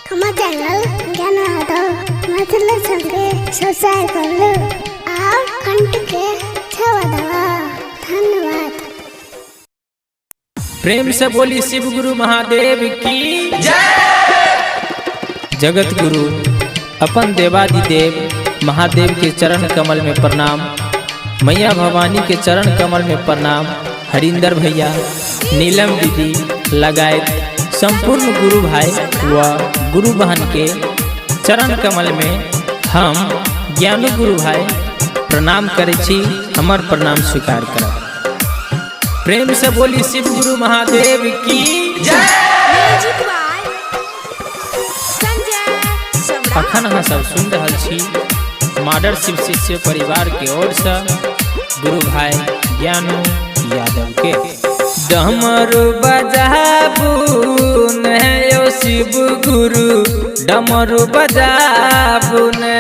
हमारे चैनल ज्ञान मतलब संगे सब्सक्राइब कर लो और घंटी के छावा दबा। धन्यवाद। प्रेम से बोली शिव गुरु महादेव की जय। जगत गुरु अपन देवादिदेव महादेव के चरण कमल में प्रणाम। मैया भवानी के चरण कमल में प्रणाम। हरिंदर भैया, नीलम दीदी लगाए संपूर्ण गुरु भाई व गुरु बहन के चरण कमल में हम ज्ञान गुरु भाई प्रणाम करे छी। हमर प्रणाम स्वीकार करब। प्रेम से बोली शिव गुरु महादेव की जय। अखन अहाँ सब सुन रहा छी मॉडल शिव शिष्य परिवार के ओर से गुरु भाई ज्ञानू यादव के। डमरू बजाबू ने यो शिव गुरु, डमरू बजाबू ने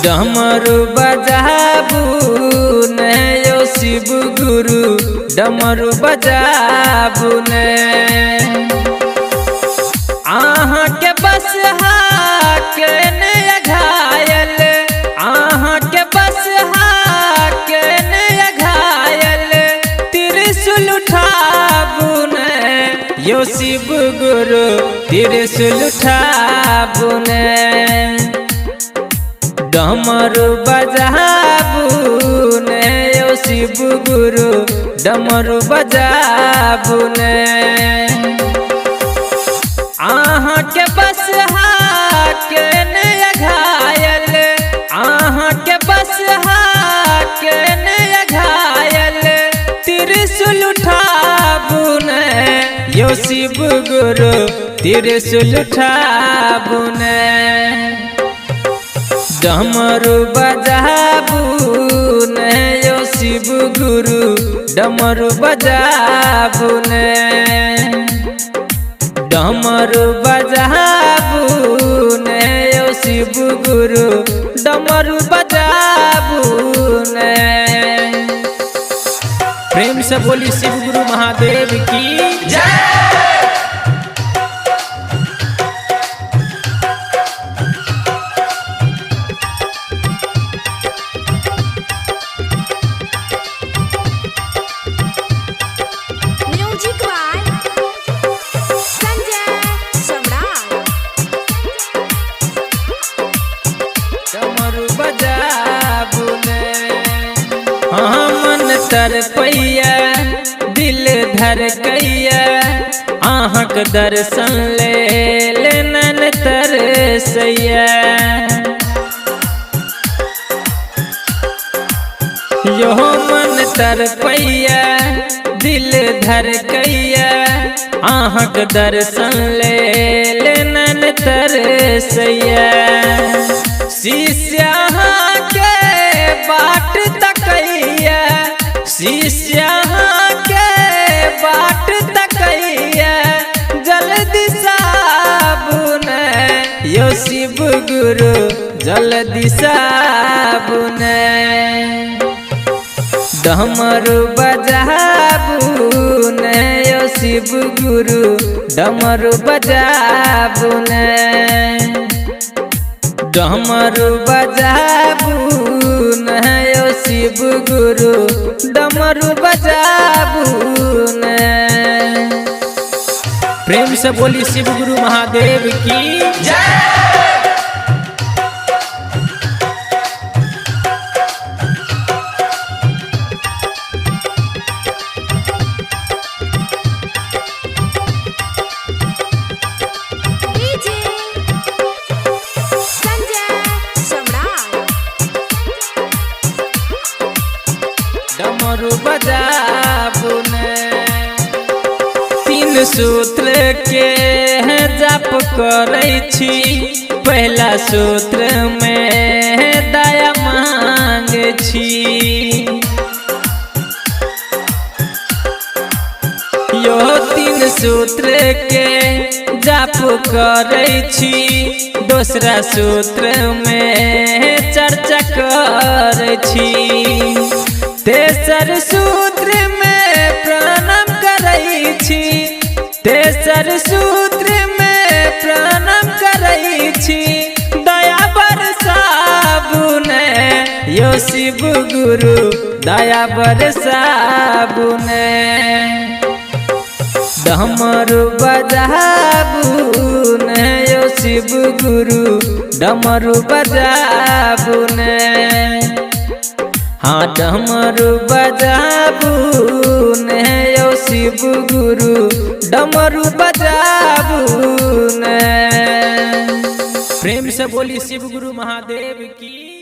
डमरू बजाबू ने यो शिव गुरु, डमरू बजाबू ने। आहाँ के बस के ने घायल, आहाँ के बस के ने घायल, त्रिशूल उठाबू ने यो शिव गुरु, त्रिशूल उठाबू ने। डमरू बजाबू ने यो शिव गुरु, डमरू बजाबू ने। आहाँ के बस के ने घायल, आहाँ के बस के ने घायल, त्रिशूल उठाबू ने यो शिव गुरु, त्रिशूल उठाबू ने। डमरू बजाबू ने यो शिव गुरु, डमरू बजाबू ने। डमरू बजाबू ने यो शिव गुरु, डमरू बजाबू ने। प्रेम से बोली शिव गुरु महादेव की जय। तरपैया दिल धड़कैया, आहक दर्शन ले लेनन तरसैया। यो मन तरपैया दिल धड़कैया, आहक दर्शन ले लेनन तरसैया। शिष्या के बाट तकैया, शिष्या के बाट तकैया, जल्दी साबू ने यो शिव गुरु, जल्दी साबू ने। डमरू बजाबू ने यो शिव गुरु, डमरू बजाबू ने। डमरू बजाबू ने यो शिव गुरु, डमरू बजाबू ने। प्रेम से बोली शिव गुरु महादेव की जय। डमरू बजाबू ने। तीन सूत्र के जाप करै छी, पहला सूत्र में दया मांगे छी। यो तीन सूत्र के जाप करै छी, दूसरा सूत्र में चर्चा करै छी। तेसर सूत्र में शिव गुरु दया बरसाबुने डमरू बजाबुने यो शिव गुरु डमरू बजाबुने हाँ डमरू बजाबुने यो शिव गुरु डमरू बजाबुने। प्रेम से बोली शिव गुरु महादेव की।